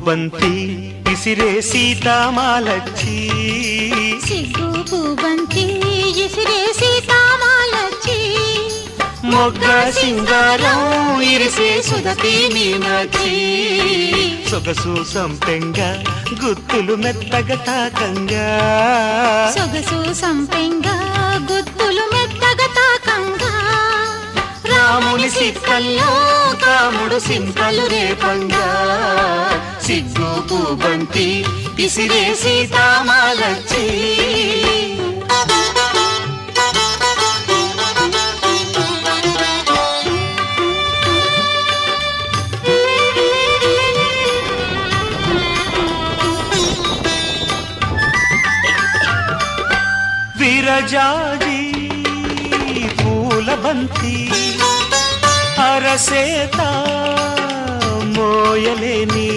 పూబంతి విసిరే సీతామాలచ్చి సిగ్గు పూబంతి విసిరే సీతామాలచ్చి మొగ్గ సింగారం ఇరిసే సుధతి మీనాక్షి సొగసు సంపెంగ గుత్తులు మెత్తగా తాకంగా సొగసు సంపెంగ గుత్తులు మెత్తగా తాకంగా రాముని సిక్కల్లో కాముడు సింపలు రేపంగా సిగ్గు పూబంతి విసిరే సీతామాలచ్చి విరజాజి పూలబంతి అరసేత మోయలేని